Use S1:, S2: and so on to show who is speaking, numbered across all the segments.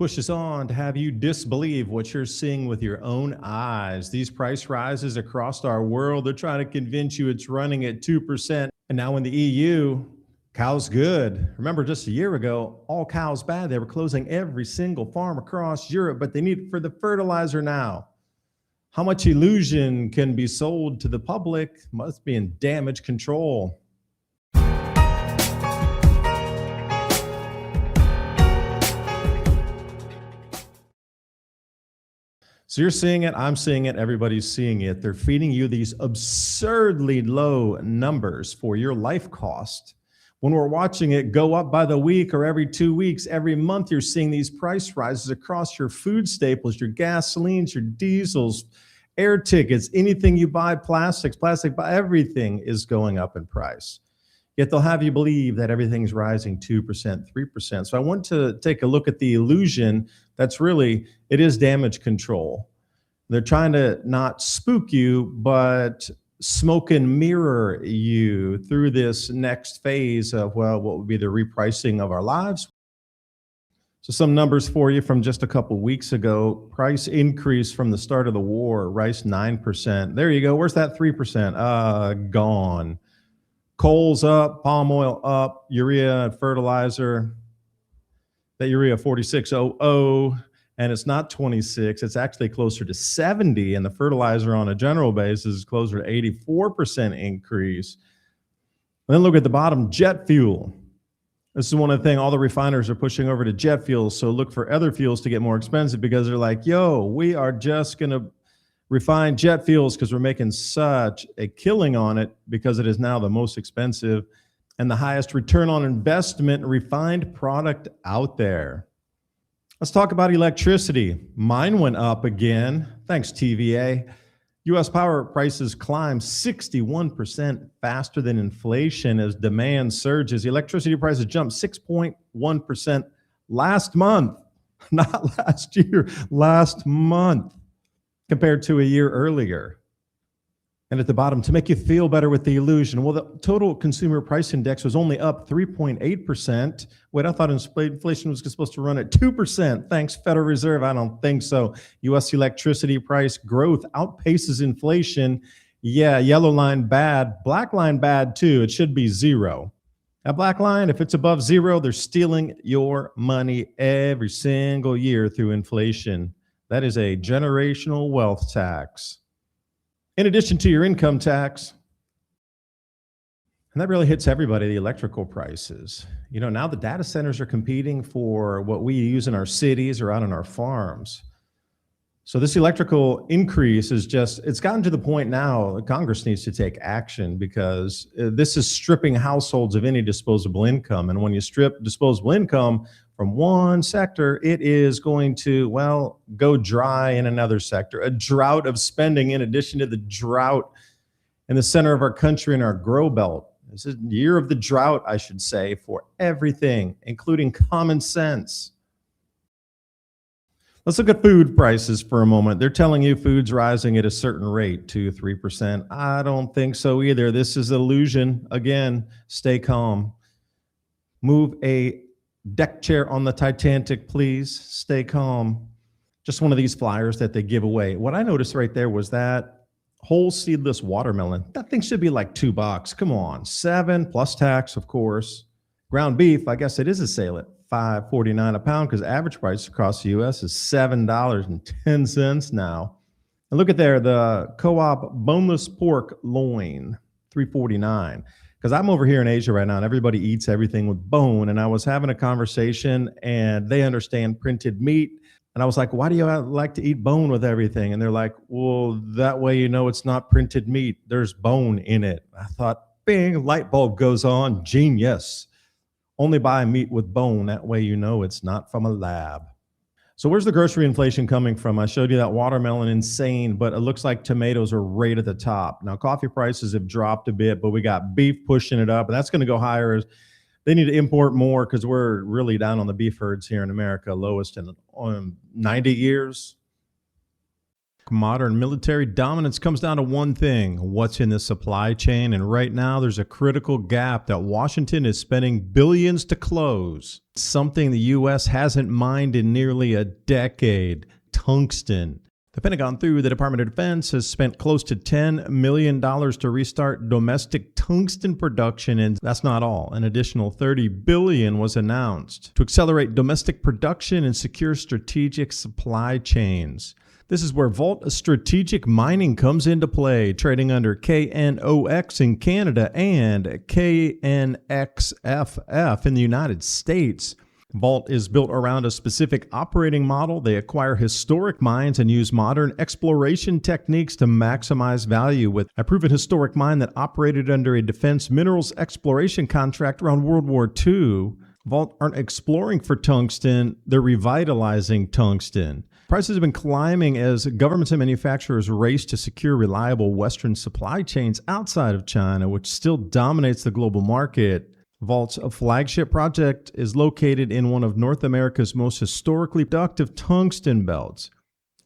S1: pushes on to have you disbelieve what you're seeing with your own eyes. These price rises across our world, they're trying to convince you it's running at 2%. And now in the EU, cows good. Remember, just a year ago, all cows bad. They were closing every single farm across Europe, but they need it for the fertilizer now. How much illusion can be sold to the public must be in damage control. So you're seeing it, I'm seeing it, everybody's seeing it. They're feeding you these absurdly low numbers for your life cost. When we're watching it go up by the week or every 2 weeks, every month, you're seeing these price rises across your food staples, your gasolines, your diesels, air tickets, anything you buy, plastic, everything is going up in price. Yet they'll have you believe that everything's rising 2%, 3%. So I want to take a look at the illusion that's really, it is damage control. They're trying to not spook you, but smoke and mirror you through this next phase of, well, what would be the repricing of our lives. So some numbers for you from just a couple weeks ago. Price increase from the start of the war, rice 9%. There you go. Where's that 3%? Gone. Coal's up, palm oil up, urea and fertilizer. That urea 46.00, and it's not 26. It's actually closer to 70, and the fertilizer on a general basis is closer to 84% increase. And then look at the bottom, jet fuel. This is one of the things all the refiners are pushing over to jet fuel. So look for other fuels to get more expensive because they're like, yo, we are just going to refine jet fuels because we're making such a killing on it because it is now the most expensive and the highest return on investment refined product out there. Let's talk about electricity. Mine went up again. Thanks, TVA. U.S. power prices climbed 61% faster than inflation as demand surges. Electricity prices jumped 6.1% last month, not last year, last month, compared to a year earlier. And at the bottom, to make you feel better with the illusion, well, the total consumer price index was only up 3.8%. Wait, I thought inflation was supposed to run at 2%. Thanks, Federal Reserve. I don't think so. U.S. electricity price growth outpaces inflation. Yeah, yellow line bad, black line bad too. It should be zero. That black line, if it's above zero, they're stealing your money every single year through inflation. That is a generational wealth tax. In addition to your income tax, and that really hits everybody, the electrical prices. You know, now the data centers are competing for what we use in our cities or out on our farms. So this electrical increase is just, it's gotten to the point now Congress needs to take action because this is stripping households of any disposable income. And when you strip disposable income from one sector, it is going to, well, go dry in another sector. A drought of spending in addition to the drought in the center of our country and our grow belt. This is the year of the drought, I should say, for everything, including common sense. Let's look at food prices for a moment. They're telling you food's rising at a certain rate, 2-3%. I don't think so either. This is illusion. Again, stay calm. Move a deck chair on the Titanic, please. Stay calm. Just one of these flyers that they give away. What I noticed right there was that whole seedless watermelon. That thing should be like $2. Come on, $7 plus tax, of course. Ground beef, I guess it is a sale at $5.49 a pound because average price across the U.S. is $7.10 now. And look at there, the co-op boneless pork loin, $3.49. Because I'm over here in Asia right now and everybody eats everything with bone. And I was having a conversation and they understand printed meat. And I was like, why do you like to eat bone with everything? And they're like, well, that way you know it's not printed meat. There's bone in it. I thought, bing, light bulb goes on. Genius. Only buy meat with bone. That way you know it's not from a lab. So where's the grocery inflation coming from? I showed you that watermelon, insane, but it looks like tomatoes are right at the top. Now, coffee prices have dropped a bit, but we got beef pushing it up, and that's going to go higher as they need to import more because we're really down on the beef herds here in America, lowest in 90 years. modern military dominance comes down to one thing: what's in the supply chain. And right now, there's a critical gap that Washington is spending billions to close. Something the U.S. hasn't mined in nearly a decade: tungsten. The Pentagon, through the Department of Defense, has spent close to $10 million to restart domestic tungsten production, and that's not all. An additional $30 billion was announced to accelerate domestic production and secure strategic supply chains. This is where Vault Strategic Mining comes into play, trading under KNOX in Canada and KNXFF in the United States. Vault is built around a specific operating model. They acquire historic mines and use modern exploration techniques to maximize value. With a proven historic mine that operated under a defense minerals exploration contract around World War II, Vault aren't exploring for tungsten, they're revitalizing tungsten. Prices have been climbing as governments and manufacturers race to secure reliable Western supply chains outside of China, which still dominates the global market. Vault's flagship project is located in one of North America's most historically productive tungsten belts,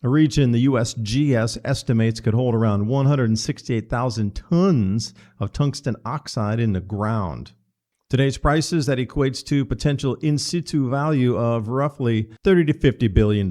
S1: a region the USGS estimates could hold around 168,000 tons of tungsten oxide in the ground. Today's prices, that equates to potential in situ value of roughly $30 to $50 billion,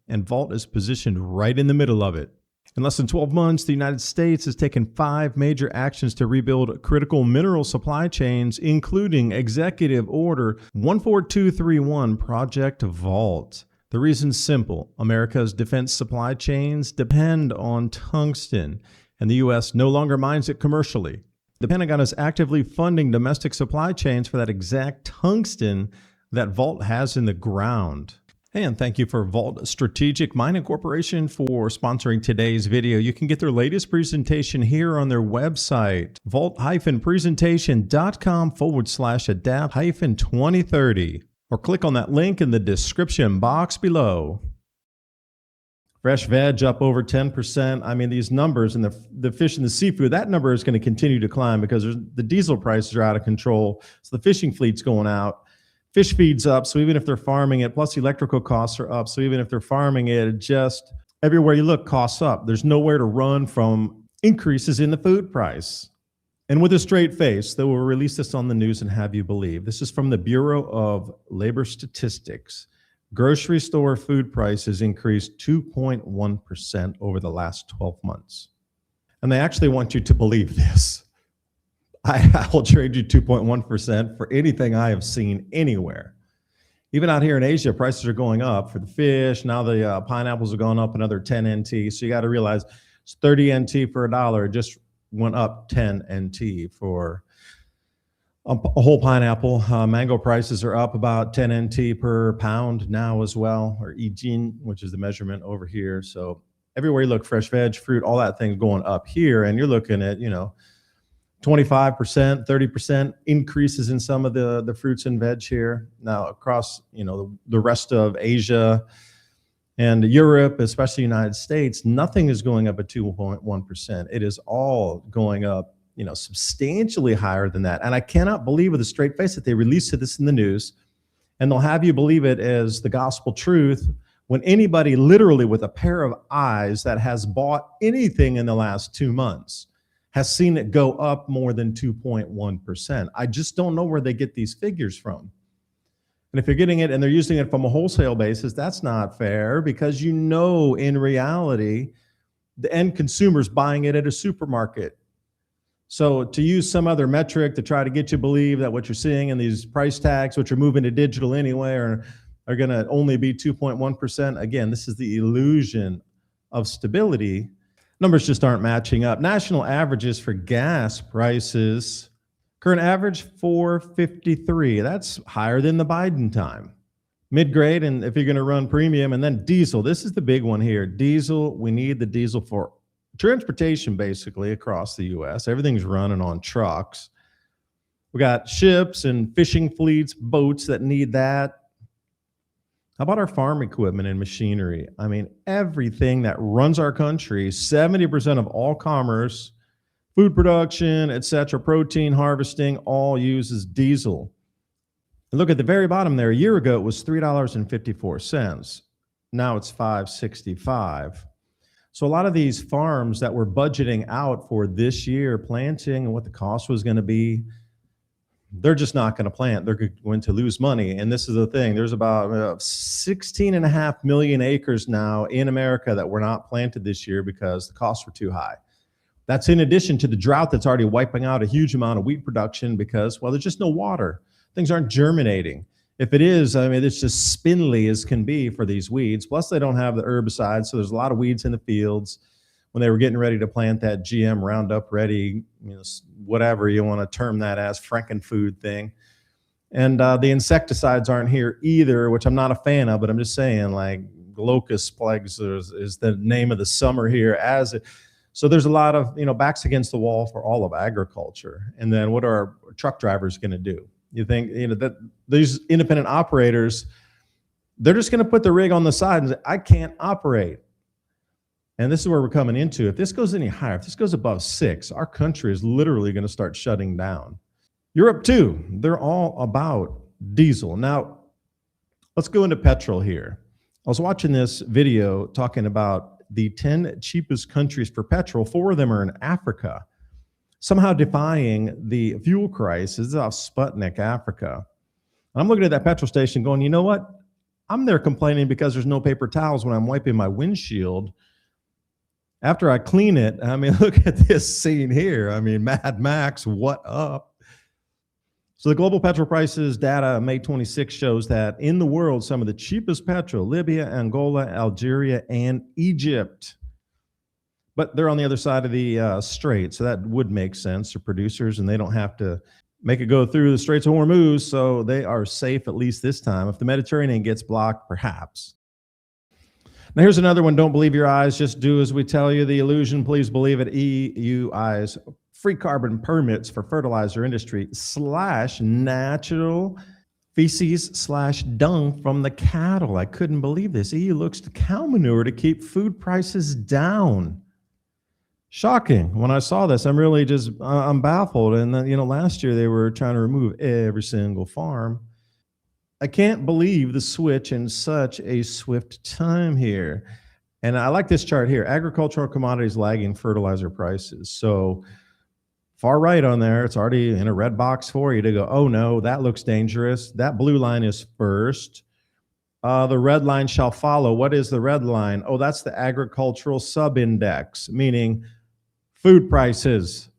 S1: and Vault is positioned right in the middle of it. In less than 12 months, the United States has taken 5 major actions to rebuild critical mineral supply chains, including Executive Order 14231, Project Vault. The reason's simple: America's defense supply chains depend on tungsten, and the U.S. no longer mines it commercially. The Pentagon is actively funding domestic supply chains for that exact tungsten that Vault has in the ground. And thank you for Vault Strategic Mining Corporation for sponsoring today's video. You can get their latest presentation here on their website, vault-presentation.com/adapt-2030, or click on that link in the description box below. Fresh veg up over 10%. I mean, these numbers and the fish and the seafood, that number is going to continue to climb because the diesel prices are out of control. So the fishing fleet's going out. Fish feed's up, so even if they're farming it, plus electrical costs are up, so even if they're farming it, just everywhere you look, costs up. There's nowhere to run from increases in the food price. And with a straight face, they will release this on the news and have you believe. This is from the Bureau of Labor Statistics. Grocery store food prices increased 2.1% over the last 12 months. And they actually want you to believe this. I will trade you 2.1% for anything I have seen anywhere. Even out here in Asia, prices are going up for the fish. Now the pineapples are going up another 10 NT. So you got to realize it's 30 NT for $1. It just went up 10 NT for a whole pineapple. Mango prices are up about 10 NT per pound now as well, or EG, which is the measurement over here. So everywhere you look, fresh veg, fruit, all that thing's going up here. And you're looking at, 25%, 30% increases in some of the fruits and veg here. Now across, the rest of Asia and Europe, especially the United States, nothing is going up at 2.1%. It is all going up, substantially higher than that. And I cannot believe with a straight face that they released this in the news, and they'll have you believe it as the gospel truth when anybody literally with a pair of eyes that has bought anything in the last 2 months has seen it go up more than 2.1%. I just don't know where they get these figures from. And if you're getting it and they're using it from a wholesale basis, that's not fair, because in reality, the end consumer's buying it at a supermarket. So to use some other metric to try to get you to believe that what you're seeing in these price tags, which are moving to digital anyway, are going to only be 2.1%, again, this is the illusion of stability. Numbers just aren't matching up. National averages for gas prices, current average $4.53. That's higher than the Biden time. Mid-grade, and if you're going to run premium, and then diesel. This is the big one here. Diesel, we need the diesel for transportation basically across the U.S. Everything's running on trucks. We got ships and fishing fleets, boats that need that. How about our farm equipment and machinery? I mean, everything that runs our country, 70% of all commerce, food production, etc., protein harvesting, all uses diesel. And look at the very bottom there. A year ago, it was $3.54. Now it's $5.65. So a lot of these farms that were budgeting out for this year planting and what the cost was going to be, they're just not going to plant. They're going to lose money. And this is the thing. There's about 16.5 million acres now in America that were not planted this year because the costs were too high. That's in addition to the drought that's already wiping out a huge amount of wheat production because, well, there's just no water. Things aren't germinating. If it is, I mean, it's just spindly as can be for these weeds. Plus, they don't have the herbicides, so there's a lot of weeds in the fields. When they were getting ready to plant that GM Roundup Ready, whatever you want to term that as, Frankenfood thing. And the insecticides aren't here either, which I'm not a fan of, but I'm just saying, like, locust plagues is the name of the summer here. So there's a lot of, backs against the wall for all of agriculture. And then what are our truck drivers going to do? You think, that these independent operators, they're just going to put the rig on the side and say, I can't operate. And this is where we're coming into. If this goes any higher, if this goes above 6, our country is literally going to start shutting down. Europe too, they're all about diesel. Now, let's go into petrol here. I was watching this video talking about the 10 cheapest countries for petrol. 4 of them are in Africa, somehow defying the fuel crisis off Sputnik, Africa. And I'm looking at that petrol station going, you know what? I'm there complaining because there's no paper towels when I'm wiping my windshield. After I clean it, I mean, look at this scene here. I mean, Mad Max, what up? So the global petrol prices data, May 26, shows that in the world, some of the cheapest petrol, Libya, Angola, Algeria, and Egypt. But they're on the other side of the strait, so that would make sense for producers, and they don't have to make it go through the Straits of Hormuz, so they are safe at least this time. If the Mediterranean gets blocked, perhaps. Now, here's another one. Don't believe your eyes. Just do as we tell you. The illusion, please believe it. EUI's free carbon permits for fertilizer industry / natural feces / dung from the cattle. I couldn't believe this. EU looks to cow manure to keep food prices down. Shocking. When I saw this, I'm baffled. And then, last year they were trying to remove every single farm. I can't believe the switch in such a swift time here. And I like this chart here. Agricultural commodities lagging fertilizer prices. So far right on there, it's already in a red box for you to go, oh no, that looks dangerous. That blue line is first. The red line shall follow. What is the red line? Oh, that's the agricultural subindex, meaning food prices.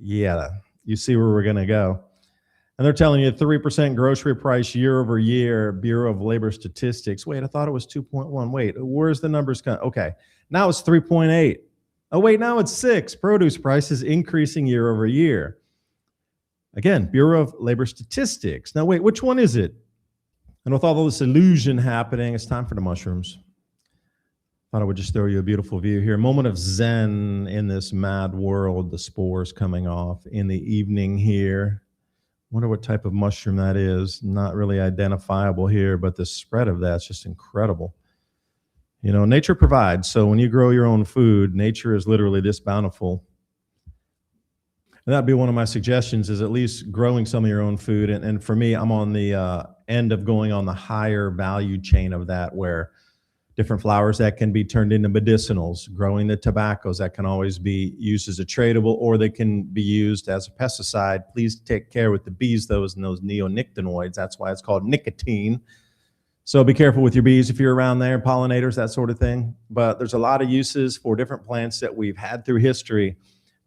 S1: Yeah, you see where we're going to go. And they're telling you 3% grocery price year over year, Bureau of Labor Statistics. Wait, I thought it was 2.1. Wait, where's the numbers? Okay, now it's 3.8. Oh, wait, now it's 6. Produce prices increasing year over year. Again, Bureau of Labor Statistics. Now, wait, which one is it? And with all this illusion happening, it's time for the mushrooms. Thought I would just throw you a beautiful view here. A moment of zen in this mad world. The spores coming off in the evening here. Wonder what type of mushroom that is. Not really identifiable here, but the spread of that's just incredible. Nature provides. So when you grow your own food, nature is literally this bountiful. And that'd be one of my suggestions, is at least growing some of your own food. And for me, I'm on the end of going on the higher value chain of that, where different flowers that can be turned into medicinals, growing the tobaccos that can always be used as a tradable, or they can be used as a pesticide. Please take care with the bees, those neonicotinoids. That's why it's called nicotine. So be careful with your bees if you're around there, pollinators, that sort of thing. But there's a lot of uses for different plants that we've had through history.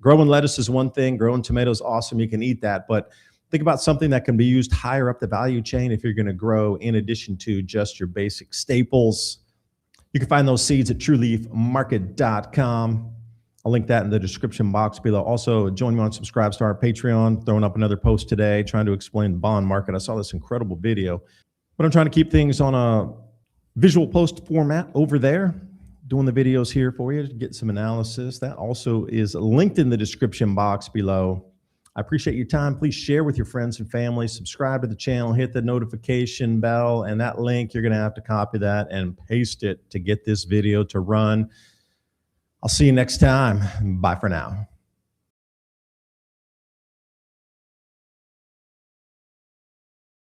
S1: Growing lettuce is one thing. Growing tomatoes, awesome. You can eat that. But think about something that can be used higher up the value chain if you're going to grow in addition to just your basic staples. You can find those seeds at trueleafmarket.com. I'll link that in the description box below. Also, join me on Subscribe to our Patreon. Throwing up another post today, trying to explain the bond market. I saw this incredible video, but I'm trying to keep things on a visual post format over there, doing the videos here for you to get some analysis. That also is linked in the description box below. I appreciate your time. Please share with your friends and family. Subscribe to the channel. Hit the notification bell. And that link, you're going to have to copy that and paste it to get this video to run. I'll see you next time. Bye for now.